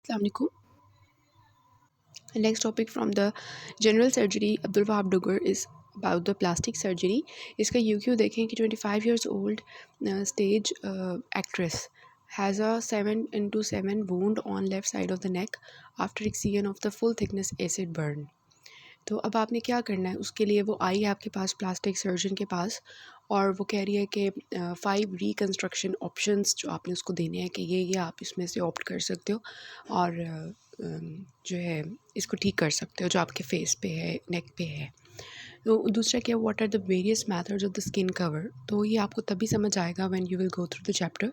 अस्सलाम वालेकुम. Next topic from the general surgery Abdul Wahab Dugar is about the plastic surgery. इसका UQ देखें कि 25 years old stage actress has a 7x7 wound on left side of the neck after excision of the full thickness acid burn. तो अब आपने क्या करना है, उसके लिए वो आई है आपके पास प्लास्टिक सर्जन के पास और वो कह रही है कि 5 रिकन्स्ट्रक्शन ऑप्शंस जो आपने उसको देने हैं कि ये आप इसमें से ऑप्ट कर सकते हो और जो है इसको ठीक कर सकते हो जो आपके फेस पे है, नेक पे है. तो दूसरा क्या, what are the various methods of the skin cover. तो ये आपको तभी समझ आएगा when you will go through the chapter,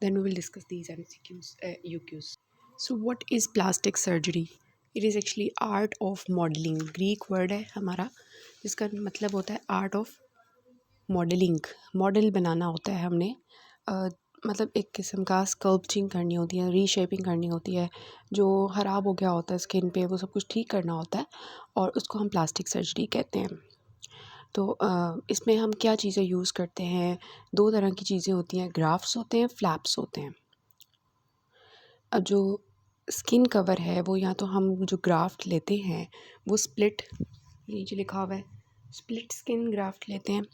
then we will discuss these MCQs UQs. So what is plastic surgery? It is actually art of modelling. Greek word है हमारा जिसका मतलब होता है आर्ट ऑफ मॉडलिंग. मॉडल बनाना होता है हमने, मतलब एक किस्म का स्कल्पचिंग करनी होती है, रीशेपिंग करनी होती है. जो ख़राब हो गया होता है स्किन पे वो सब कुछ ठीक करना होता है और उसको हम प्लास्टिक सर्जरी कहते हैं. तो इसमें हम क्या चीज़ें यूज़ करते हैं, दो तरह की चीज़ें होती हैं, ग्राफ्ट्स होते हैं, फ्लैप्स होते हैं. अब जो स्किन कवर है वो या तो हम जो ग्राफ्ट लेते हैं वो स्प्लिट, नीचे लिखा हुआ है स्प्लिट स्किन ग्राफ्ट लेते हैं,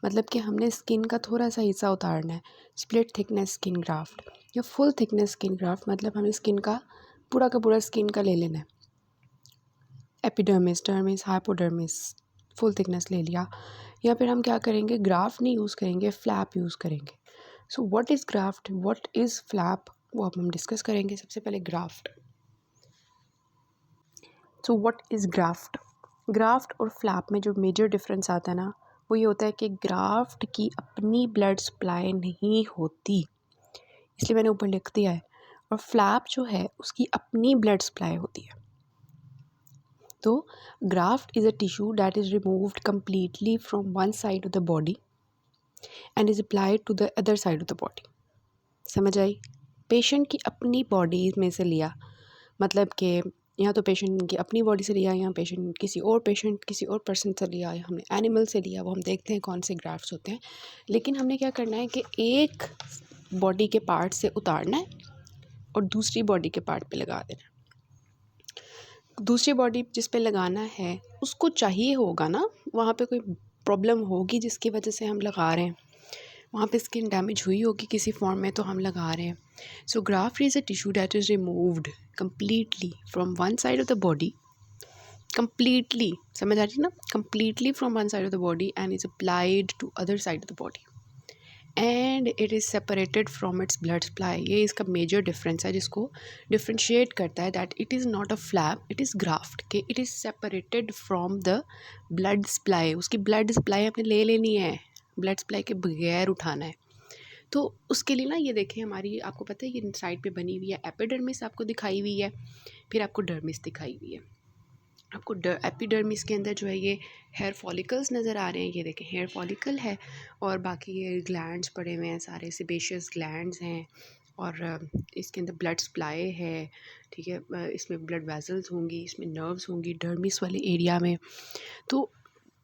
मतलब कि हमने स्किन का थोड़ा सा हिस्सा उतारना है. स्प्लिट थिकनेस स्किन ग्राफ्ट या फुल थिकनेस स्किन ग्राफ्ट, मतलब हमें स्किन का पूरा स्किन का ले लेना है. Epidermis, dermis, hypodermis, full thickness ले लिया. या फिर हम क्या करेंगे, ग्राफ्ट नहीं यूज़ करेंगे, फ्लैप यूज़ करेंगे. सो what is graft, what is flap, वो अब हम डिस्कस करेंगे. सबसे पहले graft. So what is graft. Graft और फ्लैप में जो मेजर डिफरेंस आता है ना, वो ये होता है कि ग्राफ्ट की अपनी ब्लड सप्लाई नहीं होती, इसलिए मैंने ऊपर लिख दिया है. और फ्लैप जो है उसकी अपनी ब्लड सप्लाई होती है. तो graft is a tissue that is removed completely from one side of the body and is applied to the other side of the body. समझ आई? पेशेंट की अपनी बॉडी में से लिया, मतलब कि या तो पेशेंट की अपनी बॉडी से लिया या पेशेंट किसी और पर्सन से लिया या हमने एनिमल से लिया, वो हम देखते हैं कौन से ग्राफ्ट्स होते हैं. लेकिन हमने क्या करना है कि एक बॉडी के पार्ट से उतारना है और दूसरी बॉडी के पार्ट पे लगा देना है. दूसरी बॉडी जिस पे लगाना है उसको चाहिए होगा ना, वहाँ पे कोई प्रॉब्लम होगी जिसकी वजह से हम लगा रहे हैं, वहाँ पे स्किन डैमेज हुई होगी किसी फॉर्म में तो हम लगा रहे हैं. So graft is a tissue that is removed completely from one side of the body, completely, समझ आ रही है ना, completely from one side of the body and is applied to other side of the body and it is separated from its blood supply. ये इसका major difference है जिसको differentiate करता है, that it is not a flap, it is graft के it is separated from the blood supply. उसकी blood supply आपने ले लेनी है, ब्लड सप्लाई के बगैर उठाना है. तो उसके लिए ना ये देखें, हमारी आपको पता है ये साइड पे बनी हुई है एपिडर्मिस, आपको दिखाई हुई है, फिर आपको डर्मिस दिखाई हुई है. आपको एपिडर्मिस के अंदर जो है ये हेयर फॉलिकल्स नज़र आ रहे हैं, ये देखें हेयर फॉलिकल है और बाकी ये ग्लैंड्स पड़े हुए हैं, सारे सेबेशियस ग्लैंड्स हैं और इसके अंदर ब्लड सप्लाई है. ठीक है, इसमें ब्लड वेसल्स होंगी, इसमें नर्व्स होंगी डर्मिस वाले एरिया में. तो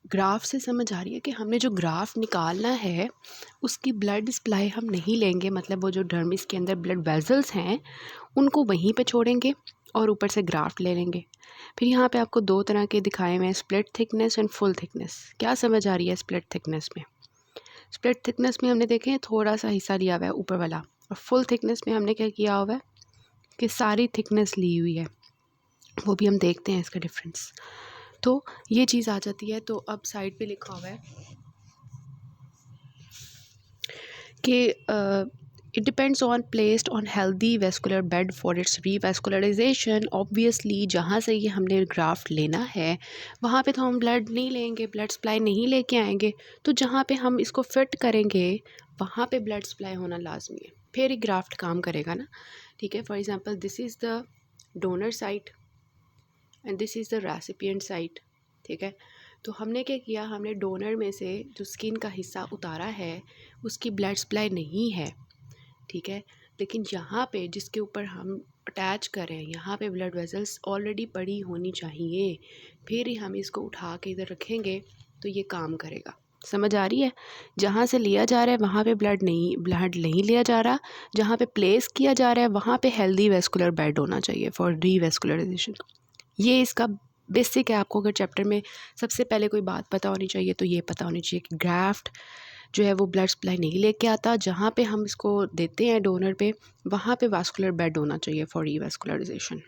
ग्राफ से समझ आ रही है कि हमने जो ग्राफ निकालना है उसकी ब्लड सप्लाई हम नहीं लेंगे, मतलब वो जो डर्मिस के अंदर ब्लड वेसल्स हैं उनको वहीं पे छोड़ेंगे और ऊपर से ग्राफ्ट ले लेंगे. फिर यहाँ पे आपको दो तरह के दिखाए हुए हैं, split thickness and full thickness. क्या समझ आ रही है स्प्लिट थिकनेस में? स्प्लिट थिकनेस में हमने देखें थोड़ा सा हिस्सा लिया हुआ है ऊपर वाला, और फुल थिकनेस में हमने क्या किया हुआ है कि सारी थिकनेस ली हुई है. वो भी हम देखते हैं इसका डिफरेंस. तो ये चीज़ आ जाती है. तो अब साइड पे लिखा हुआ है कि it depends on placed on healthy vascular bed for its revascularization. Obviously जहाँ से ये हमने ग्राफ्ट लेना है वहाँ पे तो हम ब्लड नहीं लेंगे, ब्लड सप्लाई नहीं लेके आएंगे. तो जहाँ पे हम इसको फिट करेंगे वहाँ पे ब्लड सप्लाई होना लाजमी है, फिर ही ग्राफ्ट काम करेगा ना. ठीक है, for example this is the donor site and this is the recipient site. ठीक है, तो हमने क्या किया, हमने डोनर में से जो स्किन का हिस्सा उतारा है उसकी ब्लड सप्लाई नहीं है. ठीक है, लेकिन यहाँ पे जिसके ऊपर हम अटैच करें यहाँ पे ब्लड वेसल्स ऑलरेडी पड़ी होनी चाहिए, फिर ही हम इसको उठा के इधर रखेंगे तो ये काम करेगा. समझ आ रही है? जहाँ से लिया जा रहा है वहाँ पे ब्लड नहीं लिया जा रहा, जहाँ पे प्लेस किया जा रहा है वहाँ पे हेल्दी वेस्कुलर बेड होना चाहिए फॉर रीवेस्कुलराइजेशन। ये इसका बेसिक है। आपको अगर चैप्टर में सबसे पहले कोई बात पता होनी चाहिए तो ये पता होनी चाहिए कि ग्राफ्ट जो है वो ब्लड सप्लाई नहीं लेके आता, जहाँ पे हम इसको देते हैं डोनर पे वहाँ पे वास्कुलर बेड होना चाहिए फॉर रीवेस्कुलराइजेशन।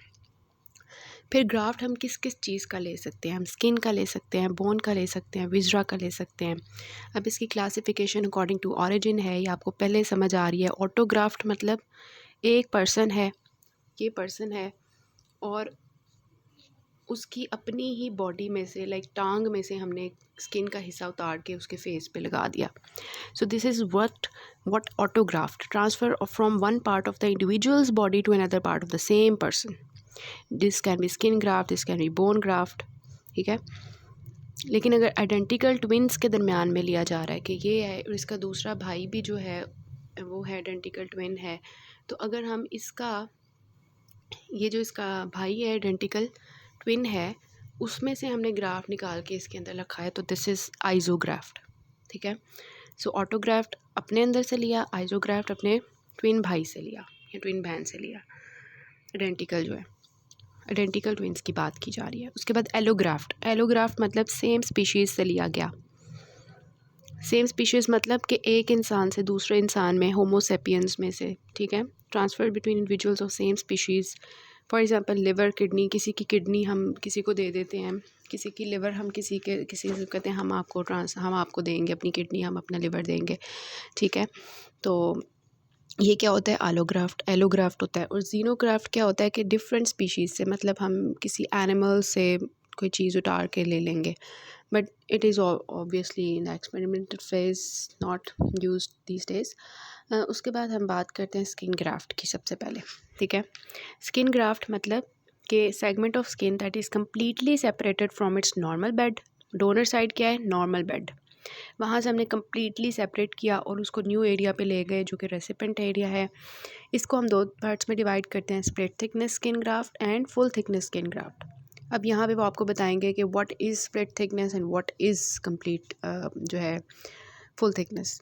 फिर ग्राफ्ट हम किस किस चीज़ का ले सकते हैं? हम स्किन का ले सकते हैं, बोन का ले सकते हैं, विजरा का ले सकते हैं। अब इसकी क्लासिफिकेशन अकॉर्डिंग टू ऑरिजिन है, ये आपको पहले समझ आ रही है। ऑटोग्राफ्ट मतलब एक पर्सन है, ये पर्सन है और उसकी अपनी ही बॉडी में से लाइक टांग में से हमने स्किन का हिस्सा उतार के उसके फेस पे लगा दिया। So this is what autograft transfer from one part of the individual's body to another part of the same person. This can be skin graft, this can be bone graft, ठीक है। लेकिन अगर identical twins के दरमियान में लिया जा रहा है कि ये है और इसका दूसरा भाई भी जो है वो है आइडेंटिकल ट्विन है, तो अगर हम इसका ये जो इसका भाई है आइडेंटिकल ट्विन है उसमें से हमने ग्राफ्ट निकाल के इसके अंदर रखा है तो दिस इज़ आइजोग्राफ्ट, ठीक है। सो ऑटोग्राफ्ट अपने अंदर से लिया, आइजोग्राफ्ट अपने ट्विन भाई से लिया या ट्विन बहन से लिया। आइडेंटिकल जो है आइडेंटिकल ट्विन्स की बात की जा रही है। उसके बाद एलोग्राफ्ट मतलब सेम स्पीशीज़ से लिया गया। सेम स्पीशीज़ मतलब कि एक इंसान से दूसरे इंसान में, होमोसेपियंस में से, ठीक है, transfer between individuals of same species. For example liver, kidney, किसी की किडनी हम किसी को दे देते हैं, किसी की लिवर हम किसी से कहते हैं हम आपको देंगे अपनी किडनी, हम अपना लिवर देंगे, ठीक है। तो ये क्या होता है? एलोग्राफ्ट होता है। और जीनोग्राफ्ट क्या होता है कि डिफरेंट स्पीशीज़ से, मतलब हम किसी एनिमल से कोई चीज़ उतार के ले लेंगे, but it is obviously in the experimental phase, not used these days. उसके बाद हम बात करते हैं स्किन ग्राफ्ट की सबसे पहले, ठीक है। स्किन ग्राफ्ट मतलब कि segment of skin that is completely separated from it's normal bed. Donor side क्या है? Normal bed. वहाँ से हमने कम्प्लीटली सेपरेट किया और उसको न्यू एरिया पे ले गए जो कि रेसिपेंट एरिया है। इसको हम दो पार्ट्स में डिवाइड करते हैं, split thickness skin graft and full thickness skin graft. अब यहाँ पे वो आपको बताएंगे कि what is split thickness and what is complete जो है फुल थिकनेस।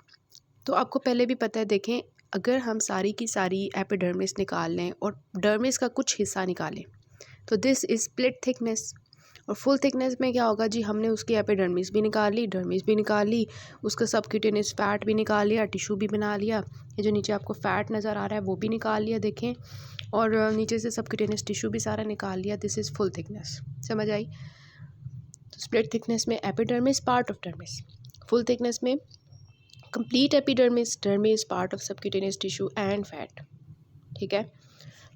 तो आपको पहले भी पता है, देखें, अगर हम सारी की सारी एपिडर्मिस निकाल लें और डर्मिस का कुछ हिस्सा निकालें तो दिस इज़ स्प्लिट थिकनेस। और फुल थिकनेस में क्या होगा जी? हमने उसकी एपिडर्मिस भी निकाल ली, डर्मिस भी निकाल ली, उसका सबक्यूटेनियस फैट भी निकाल लिया, टिश्यू भी बना लिया, ये जो नीचे आपको फैट नज़र आ रहा है वो भी निकाल लिया, देखें, और नीचे से सबक्यूटेनियस टिश्यू भी सारा निकाल लिया। This is full thickness. समझ आई? तो स्प्लिट थिकनेस में epidermis part of dermis, full thickness में complete epidermis, dermis part of subcutaneous tissue and fat, ठीक है।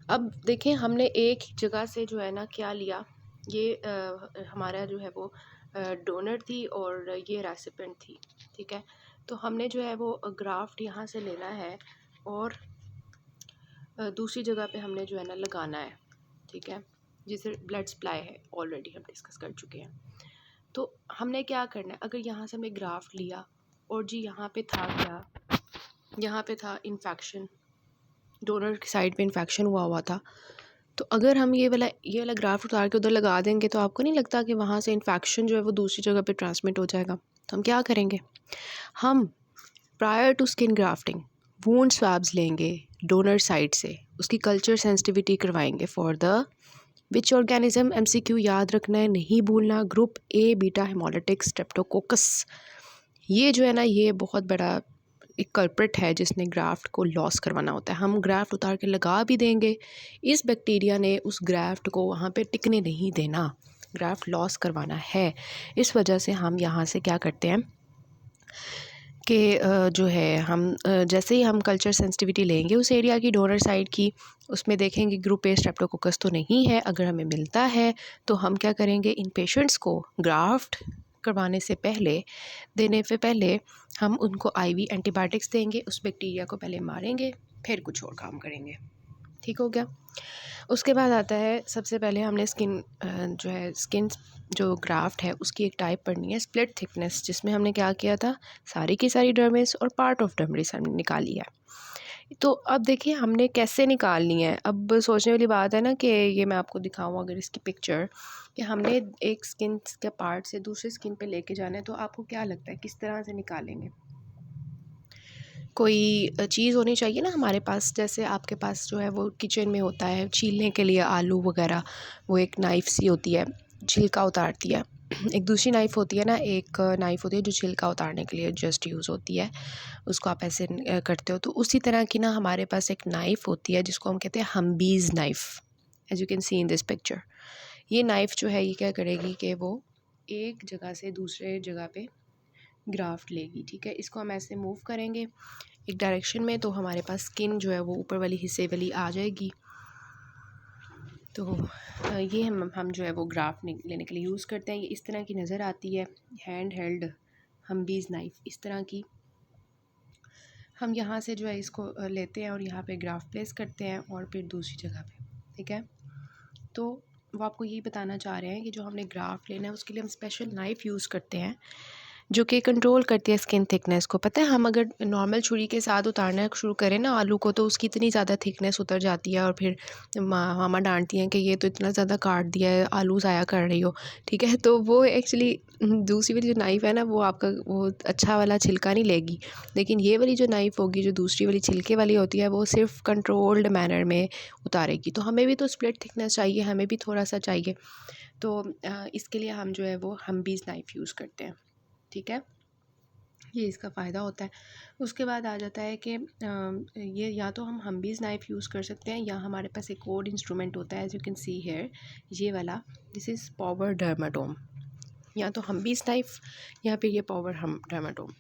अब देखें, हमने एक जगह से जो है ना क्या लिया, ये हमारा जो है वो डोनर थी और ये रेसिपेंट थी, ठीक है। तो हमने जो है वो ग्राफ्ट यहाँ से लेना है और दूसरी जगह पे हमने जो है ना लगाना है, ठीक है, जिसे ब्लड सप्लाई है, ऑलरेडी हम डिस्कस कर चुके हैं। तो हमने क्या करना है, अगर यहाँ से हमने ग्राफ्ट लिया और जी यहाँ पे था क्या, यहाँ पे था इन्फेक्शन, डोनर की साइड पे इन्फेक्शन हुआ था, तो अगर हम ये वाला ग्राफ्ट उतार के उधर लगा देंगे तो आपको नहीं लगता कि वहाँ से इन्फेक्शन जो है वो दूसरी जगह पे ट्रांसमिट हो जाएगा? तो हम क्या करेंगे, हम prior to skin grafting wound swabs लेंगे डोनर साइड से, उसकी कल्चर सेंसिटिविटी करवाएंगे for the which organism. MCQ याद रखना है, नहीं भूलना, group A beta haemolytic streptococcus. ये जो है ना ये बहुत बड़ा एक कल्प्रिट है जिसने ग्राफ्ट को लॉस करवाना होता है। हम ग्राफ्ट उतार के लगा भी देंगे, इस बैक्टीरिया ने उस ग्राफ्ट को वहाँ पे टिकने नहीं देना, ग्राफ्ट लॉस करवाना है। इस वजह से हम यहाँ से क्या करते हैं कि जो है हम जैसे ही हम कल्चर सेंसिटिविटी लेंगे उस एरिया की, डोनर साइड की, उसमें देखेंगे ग्रुप A स्ट्रेप्टोकोकस तो नहीं है। अगर हमें मिलता है तो हम क्या करेंगे, इन पेशेंट्स को ग्राफ्ट करवाने से पहले, देने से पहले हम उनको IV एंटीबायोटिक्स देंगे, उस बैक्टीरिया को पहले मारेंगे, फिर कुछ और काम करेंगे, ठीक हो गया। उसके बाद आता है, सबसे पहले हमने स्किन जो ग्राफ्ट है उसकी एक टाइप पढ़नी है, स्प्लिट थिकनेस, जिसमें हमने क्या किया था, सारी की सारी डर्मिस और पार्ट ऑफ डर्मिस हमने निकाली है। तो अब देखिए हमने कैसे निकालनी है। अब सोचने वाली बात है ना कि ये मैं आपको दिखाऊँ अगर इसकी पिक्चर, कि हमने एक स्किन के पार्ट से दूसरे स्किन पे लेके जाना है, तो आपको क्या लगता है किस तरह से निकालेंगे? कोई चीज़ होनी चाहिए ना हमारे पास, जैसे आपके पास जो है वो किचन में होता है छीलने के लिए आलू वगैरह, वो एक नाइफ़ सी होती है, छिलका उतारती है। एक दूसरी नाइफ़ होती है ना, एक नाइफ़ होती है जो छिलका उतारने के लिए जस्ट यूज़ होती है, उसको आप ऐसे करते हो। तो उसी तरह की ना हमारे पास एक नाइफ़ होती है जिसको हम कहते हैं Humby's knife, as you can see in this picture. ये नाइफ़ जो है ये क्या करेगी कि वो एक जगह से दूसरे जगह पे ग्राफ्ट लेगी, ठीक है। इसको हम ऐसे मूव करेंगे एक डायरेक्शन में, तो हमारे पास स्किन जो है वो ऊपर वाली हिस्से वाली आ जाएगी। तो ये हम जो है वो ग्राफ्ट लेने के लिए यूज़ करते हैं। ये इस तरह की नज़र आती है, हैंड हेल्ड हम्बीज़ नाइफ़ इस तरह की। हम यहाँ से जो है इसको लेते हैं और यहाँ पे ग्राफ प्लेस करते हैं और फिर दूसरी जगह पे, ठीक है। तो वो आपको यही बताना चाह रहे हैं कि जो हमने ग्राफ लेना है उसके लिए हम स्पेशल नाइफ़ यूज़ करते हैं जो कि कंट्रोल करती है स्किन थिकनेस को। पता है हम अगर नॉर्मल छुरी के साथ उतारना शुरू करें ना आलू को, तो उसकी इतनी ज़्यादा थिकनेस उतर जाती है और फिर मामा डांटती हैं कि ये तो इतना ज़्यादा काट दिया है, आलू ज़ाया कर रही हो, ठीक है। तो वो एक्चुअली दूसरी वाली जो नाइफ़ है ना वो आपका वो अच्छा वाला छिलका नहीं लेगी, लेकिन ये वाली जो नाइफ़ होगी जो दूसरी वाली छिलके वाली होती है वो सिर्फ कंट्रोल्ड मैनर में उतारेगी। तो हमें भी तो स्प्लिट थिकनेस चाहिए, हमें भी थोड़ा सा चाहिए, तो इसके लिए हम जो है वो हम्बीज़ नाइफ़ यूज़ करते हैं, ठीक है। ये इसका फ़ायदा होता है। उसके बाद आ जाता है कि ये या तो हम हम्बीज़ नाइफ़ यूज़ कर सकते हैं या हमारे पास एक और इंस्ट्रूमेंट होता है, as you can see here, ये वाला, दिस इज़ पावर डर्माटोम। या तो हम्बीज़ नाइफ़ या फिर ये पावर हम डर्माटोम।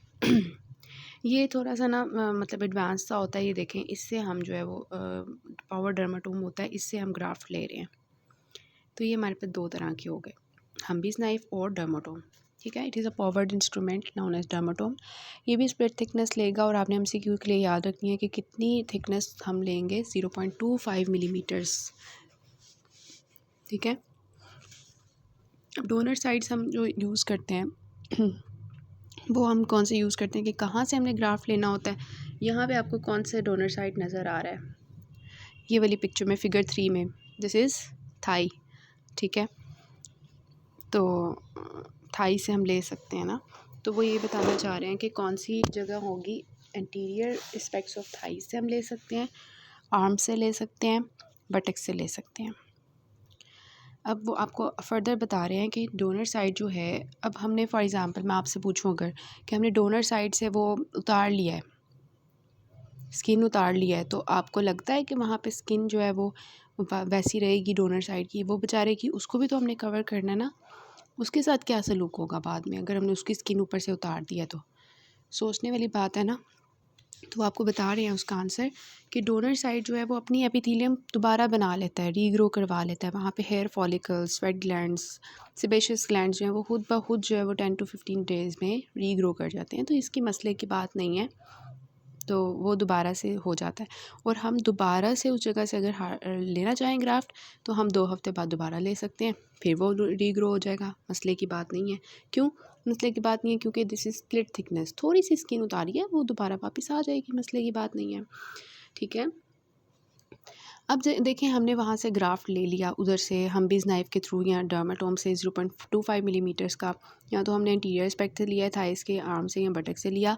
ये थोड़ा सा ना मतलब एडवांस सा होता है। ये देखें, इससे हम जो है वो पावर डर्माटोम होता है, इससे हम ग्राफ्ट ले रहे हैं। तो ये हमारे पास दो तरह के हो गए, हम्बीज़ नाइफ़ और डर्माटोम, ठीक है। It is a powered instrument known as dermatome. ये भी स्प्लिट थिकनेस लेगा और आपने एमसीक्यू के लिए याद रखनी है कि कितनी थिकनेस हम लेंगे, 0.25 मिलीमीटर्स, ठीक है। अब डोनर साइड्स हम जो यूज़ करते हैं वो हम कौन से यूज़ करते हैं कि कहाँ से हमने ग्राफ लेना होता है। यहाँ पे आपको कौन से डोनर साइड नज़र आ रहा है, ये वाली पिक्चर में फिगर 3 में, दिस इज़ थाई, ठीक है। तो थाई से हम ले सकते हैं ना, तो वो ये बताना चाह रहे हैं कि कौन सी जगह होगी। एंटीरियर एस्पेक्ट्स ऑफ थाई से हम ले सकते हैं, आर्म से ले सकते हैं, बटक से ले सकते हैं। अब वो आपको फर्दर बता रहे हैं कि डोनर साइड जो है, अब हमने फॉर एग्ज़ाम्पल मैं आपसे पूछूं अगर कि हमने डोनर साइड से वो उतार लिया है, स्किन उतार लिया है, तो आपको लगता है कि वहाँ पे स्किन जो है वो वैसी रहेगी डोनर साइड की? वो बेचारे की उसको भी तो हमने कवर करना है ना, उसके साथ क्या सलूक होगा बाद में अगर हमने उसकी स्किन ऊपर से उतार दिया? तो सोचने वाली बात है ना। तो आपको बता रहे हैं उसका आंसर कि डोनर साइड जो है वो अपनी एपिथेलियम दोबारा बना लेता है, रीग्रो करवा लेता है। वहाँ पे hair follicles, sweat glands, sebaceous glands जो है वो खुद ब खुद जो है वो 10 to 15 डेज़ में रीग्रो कर जाते हैं। तो इसकी मसले की बात नहीं है, तो वो दोबारा से हो जाता है। और हम दोबारा से उस जगह से अगर लेना चाहें ग्राफ्ट, तो हम 2 हफ़्ते बाद दोबारा ले सकते हैं, फिर वो रीग्रो हो जाएगा, मसले की बात नहीं है। क्यों मसले की बात नहीं है? क्योंकि दिस इज़ स्प्लिट थिकनेस, थोड़ी सी स्किन उतारी है, वो दोबारा वापस आ जाएगी, मसले की बात नहीं है, ठीक है। अब देखें, हमने वहाँ से ग्राफ्ट ले लिया उधर से हम्बीज़ नाइफ़ के थ्रू या डर्माटोम से 0.25 मिलीमीटर्स का, या तो हमने इंटीरियर एस्पेक्ट से लिया, थाइस के आर्म से या बटक से लिया,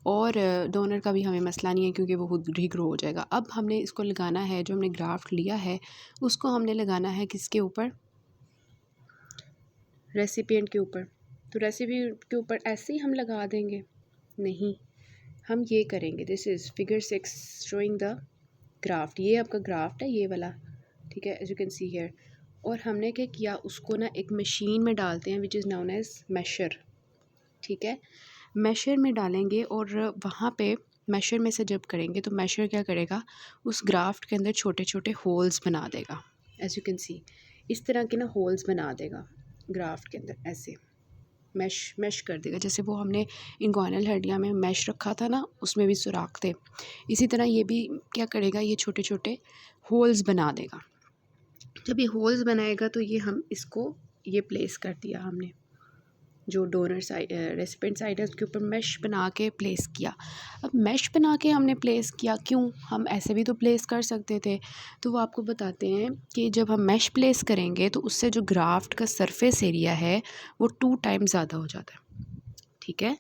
और डोनर का भी हमें मसला नहीं है क्योंकि वो खुद रीग्रो हो जाएगा। अब हमने इसको लगाना है, जो हमने ग्राफ्ट लिया है उसको हमने लगाना है किसके ऊपर? रेसिपिएंट के ऊपर। तो रेसिपिएंट के ऊपर ऐसे ही हम लगा देंगे? नहीं, हम ये करेंगे। This is figure 6 showing the graft. ये आपका ग्राफ्ट है, ये वाला, ठीक है, as you can see here. और हमने क्या किया, उसको ना एक मशीन में डालते हैं which is known as mesher, ठीक है। मैशर में डालेंगे और वहाँ पे मैशर में से जब करेंगे तो मैशर क्या करेगा, उस ग्राफ्ट के अंदर छोटे छोटे होल्स बना देगा, एज यू कैन सी, इस तरह के ना होल्स बना देगा ग्राफ्ट के अंदर, ऐसे मैश कर देगा। जैसे वो हमने इंगुइनल हड्डियाँ में मैश रखा था ना, उसमें भी सुराख थे, इसी तरह ये भी क्या करेगा, ये छोटे छोटे होल्स बना देगा। जब ये होल्स बनाएगा तो ये हम इसको ये प्लेस कर दिया हमने, जो डोनर साइड रेसिपिएंट साइड है उसके ऊपर मैश बना के प्लेस किया। अब मैश बना के हमने प्लेस किया, क्यों? हम ऐसे भी तो प्लेस कर सकते थे। तो वो आपको बताते हैं कि जब हम मैश प्लेस करेंगे तो उससे जो ग्राफ्ट का सरफेस एरिया है वो 2 टाइम ज़्यादा हो जाता है। ठीक है।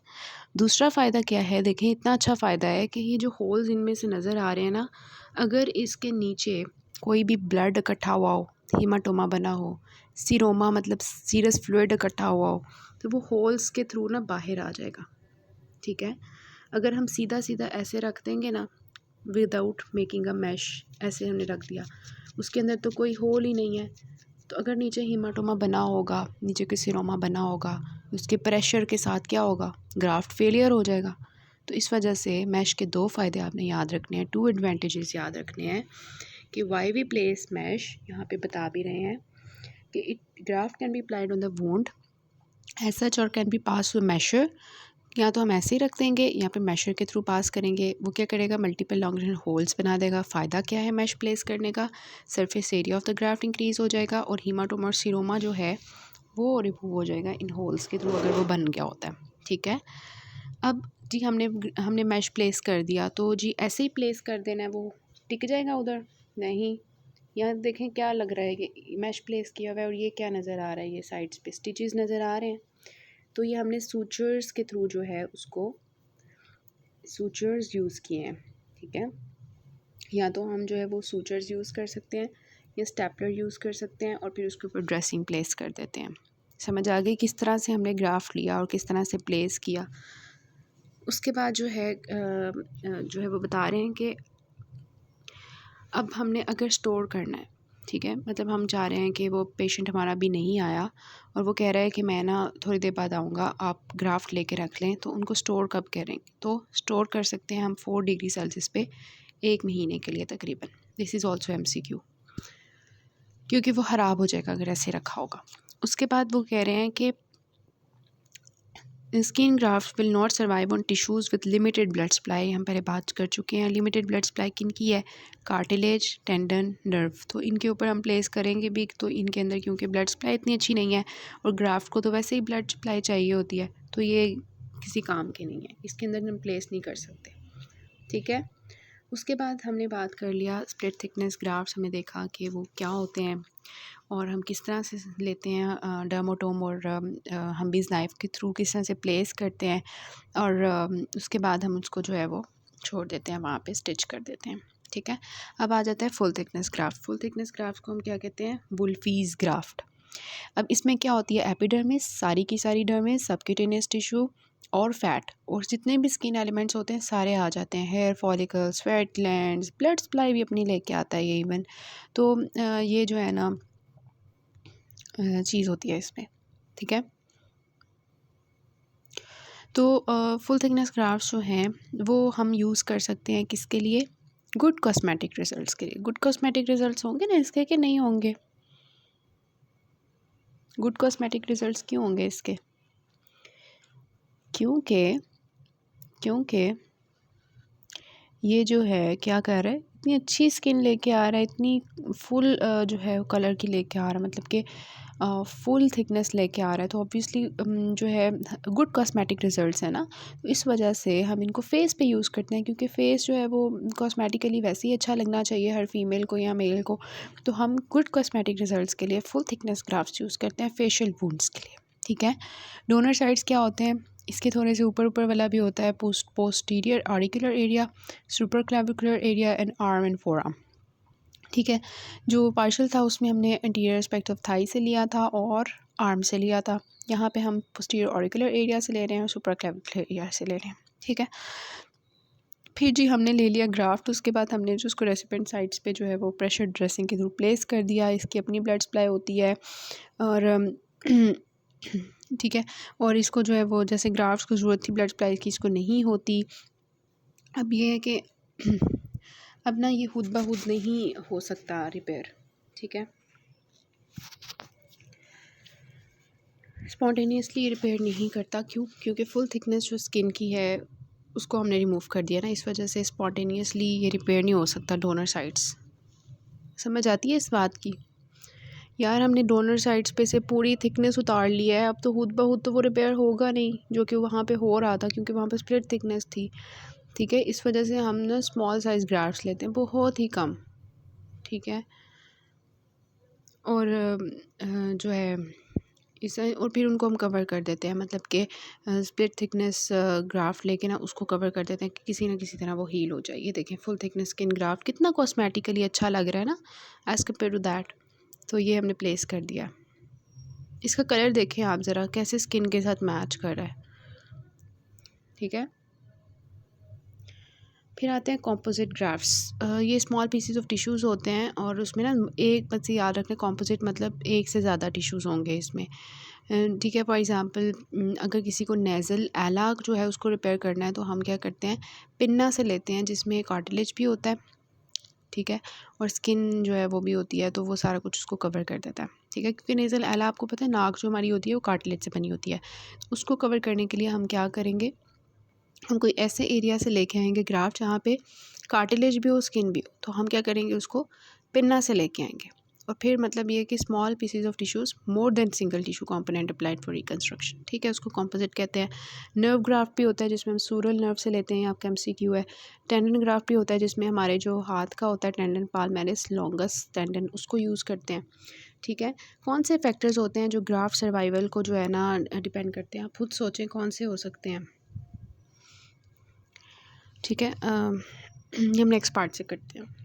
दूसरा फ़ायदा क्या है, देखें इतना अच्छा फ़ायदा है कि ये जो होल्स इनमें से नज़र आ रहे हैं ना, अगर इसके नीचे कोई भी ब्लड इकट्ठा हुआ हो, हीमाटोमा बना हो, सीरोमा मतलब सीरस फ्लूइड इकट्ठा हुआ हो, तो वो होल्स के थ्रू ना बाहर आ जाएगा। ठीक है। अगर हम सीधा सीधा ऐसे रख देंगे ना, विदाउट मेकिंग अ मैश, ऐसे हमने रख दिया, उसके अंदर तो कोई होल ही नहीं है, तो अगर नीचे हीमाटोमा बना होगा, नीचे के सीरोमा बना होगा, उसके प्रेशर के साथ क्या होगा, ग्राफ्ट फेलियर हो जाएगा। तो इस वजह से मैश के 2 फ़ायदे आपने याद रखने हैं, 2 एडवांटेजेस याद रखने हैं कि वाई वी प्लेस मैश, यहाँ पे बता भी रहे हैं कि it graft can be applied on the wound edge such और can be pass through mesher. या तो हम ऐसे ही रख देंगे, यहाँ पे मैशर के थ्रू पास करेंगे, वो क्या करेगा, मल्टीपल लॉन्गिट्यूडनल होल्स बना देगा। फ़ायदा क्या है मैश प्लेस करने का, surface area of the graft increase हो जाएगा और हीमाटोमा और सीरोमा जो है वो रिमूव हो जाएगा इन होल्स के थ्रू, अगर वो बन गया होता है। ठीक है। अब जी हमने हमने मैश प्लेस कर दिया, तो जी ऐसे ही प्लेस कर देना है, वो टिक जाएगा उधर? नहीं। यहाँ देखें क्या लग रहा है कि मैश प्लेस किया हुआ है और ये क्या नज़र आ रहा है, ये साइड्स पे स्टिचेस नज़र आ रहे हैं। तो ये हमने सूचर्स के थ्रू जो है उसको सूचर्स यूज़ किए हैं। ठीक है। या तो हम जो है वो सूचर्स यूज़ कर सकते हैं या स्टेपलर यूज़ कर सकते हैं और फिर उसके ऊपर ड्रेसिंग प्लेस कर देते हैं। समझ आ गई किस तरह से हमने ग्राफ लिया और किस तरह से प्लेस किया। उसके बाद जो है वो बता रहे हैं कि अब हमने अगर स्टोर करना है, ठीक है, मतलब हम चाह रहे हैं कि वो पेशेंट हमारा अभी नहीं आया और वो कह रहा है कि मैं ना थोड़ी देर बाद आऊँगा, आप ग्राफ्ट लेके रख लें, तो उनको स्टोर कब करेंगे? तो स्टोर कर सकते हैं हम 4 डिग्री सेल्सियस पे 1 महीने के लिए तकरीबन। दिस इज़ ऑल्सो MCQ, क्योंकि वो ख़राब हो जाएगा अगर ऐसे रखा होगा। उसके बाद वो कह रहे हैं कि skin graft will not survive on tissues with limited blood supply. हम पहले बात कर चुके हैं लिमिटेड ब्लड सप्लाई किन की है, कार्टिलेज, टेंडन, नर्व। तो इनके ऊपर हम प्लेस करेंगे भी, तो इनके अंदर क्योंकि ब्लड सप्लाई इतनी अच्छी नहीं है और ग्राफ्ट को तो वैसे ही ब्लड सप्लाई चाहिए होती है, तो ये किसी काम के नहीं है, इसके अंदर हम प्लेस नहीं कर सकते। ठीक है। उसके बाद हमने बात कर लिया स्प्लिट थिकनेस ग्राफ्ट्स, हमने देखा कि वो क्या होते हैं और हम किस तरह से लेते हैं डर्मोटोम और हम्बीज़ नाइफ़ के थ्रू किस तरह से प्लेस करते हैं और उसके बाद हम उसको जो है वो छोड़ देते हैं, वहाँ पे स्टिच कर देते हैं। ठीक है। अब आ जाता है full thickness graft. Full thickness graft को हम क्या कहते हैं, वुल्फीज़ ग्राफ्ट। अब इसमें क्या होती है, एपिडर्मिस, सारी की सारी डर्मिस, सबक्यूटेनियस टिश्यू और फैट और जितने भी स्किन एलिमेंट्स होते हैं सारे आ जाते हैं, hair follicles, fat glands, blood supply भी अपनी लेके आता है ये इवन। तो ये जो है ना चीज़ होती है इसमें। ठीक है। तो फुल थिकनेस ग्राफ्ट्स जो हैं वो हम यूज़ कर सकते हैं किसके लिए, गुड कॉस्मेटिक रिजल्ट्स के लिए। गुड कॉस्मेटिक रिजल्ट्स होंगे ना इसके कि नहीं होंगे? गुड कॉस्मेटिक रिजल्ट्स क्यों होंगे इसके? क्योंकि ये जो है क्या कर रहा है, इतनी अच्छी स्किन लेके आ रहा है, इतनी फुल जो है कलर की लेके आ रहा है, मतलब कि फुल थिकनेस लेके आ रहा है, तो ऑब्वियसली जो है गुड कॉस्मेटिक रिजल्ट्स है ना, तो इस वजह से हम इनको फेस पे यूज़ करते हैं, क्योंकि फेस जो है वो कॉस्मेटिकली वैसे ही अच्छा लगना चाहिए हर फीमेल को या मेल को। तो हम गुड कॉस्मेटिक रिजल्ट्स के लिए फुल थिकनेस ग्राफ्ट्स यूज़ करते हैं फेशियल वुंड्स के लिए। ठीक है। डोनर साइड्स क्या होते हैं, इसके थोड़े से ऊपर ऊपर वाला भी होता है, posterior auricular area, super clavicular area and arm and forearm. ठीक है। जो पार्शल था उसमें हमने एंटीरियर एस्पेक्ट ऑफ थाई से लिया था और आर्म से लिया था। यहाँ पे हम पोस्टीरियर ऑरिकुलर एरिया से ले रहे हैं और सुपर क्लेविकुलर एरिया से ले रहे हैं। ठीक है। फिर जी हमने ले लिया ग्राफ्ट, उसके बाद हमने जो उसको रेसिपिएंट साइड्स पे जो है वो प्रेशर ड्रेसिंग के थ्रू प्लेस कर दिया। इसकी अपनी ब्लड सप्लाई होती है और ठीक है, और इसको जो है वो जैसे ग्राफ्ट्स को ज़रूरत थी ब्लड सप्लाई की, इसको नहीं होती। अब ये है कि अब ना ये खुद ब खुद नहीं हो सकता रिपेयर। ठीक है। स्पॉन्टेनियसली रिपेयर नहीं करता, क्यों? क्योंकि फुल थिकनेस जो स्किन की है उसको हमने रिमूव कर दिया ना, इस वजह से स्पॉन्टेनियसली ये रिपेयर नहीं हो सकता डोनर साइड्स। समझ आती है इस बात की यार हमने डोनर साइड्स पे से पूरी थिकनेस उतार लिया है, अब तो खुद ब खुद तो वो रिपेयर होगा नहीं, जो कि वहाँ पे हो रहा था क्योंकि वहाँ पे स्प्लिट थिकनेस थी। ठीक है, इस वजह से हम ना स्मॉल साइज़ ग्राफ्ट्स लेते हैं, बहुत ही कम। ठीक है, और जो है इसे और फिर उनको हम कवर कर देते हैं, मतलब कि स्प्लिट थिकनेस ग्राफ्ट लेके ना उसको कवर कर देते हैं कि किसी ना किसी तरह वो हील हो जाए। ये देखें फुल थिकनेस स्किन ग्राफ्ट कितना कॉस्मेटिकली अच्छा लग रहा है ना एज़ कम्पेयर टू दैट। तो ये हमने प्लेस कर दिया। इसका कलर देखें आप ज़रा कैसे स्किन के साथ मैच कर रहा है। ठीक है, फिर आते हैं कॉम्पोजिट ग्राफ्ट्स। ये स्मॉल पीसेस ऑफ टिश्यूज़ होते हैं और उसमें ना एक बात से याद रखें, कॉम्पोजिट मतलब एक से ज़्यादा टिश्यूज़ होंगे इसमें। ठीक है, फॉर एग्ज़ाम्पल अगर किसी को नेज़ल एला जो है उसको रिपेयर करना है तो हम क्या करते हैं, पिन्ना से लेते हैं जिसमें कार्टिलेज भी होता है। ठीक है, और स्किन जो है वो भी होती है, तो वो सारा कुछ उसको कवर कर देता है। ठीक है, क्योंकि नेज़ल एला आपको पता है नाक जो हमारी होती है वो कार्टिलेज से बनी होती है। उसको कवर करने के लिए हम क्या करेंगे, हम कोई ऐसे एरिया से लेके आएंगे ग्राफ्ट जहाँ पे कार्टिलेज भी हो स्किन भी हो, तो हम क्या करेंगे उसको पिन्ना से लेके आएंगे। और फिर मतलब ये है कि small pieces of tissues more than single tissue component applied for reconstruction. ठीक है, उसको कॉम्पोजिट कहते हैं। नर्व ग्राफ्ट भी होता है जिसमें हम सूरल नर्व से लेते हैं, आपका MCQ है। टेंडन ग्राफ्ट भी होता है जिसमें हमारे जो हाथ का होता है टेंडन पाल्मेरिस लॉन्गस टेंडन, उसको यूज़ करते हैं। ठीक है, कौन से फैक्टर्स होते हैं जो ग्राफ्ट सर्वाइवल को जो है ना डिपेंड करते हैं, आप खुद सोचें कौन से हो सकते हैं। ठीक है, हम नेक्स्ट पार्ट से करते हैं।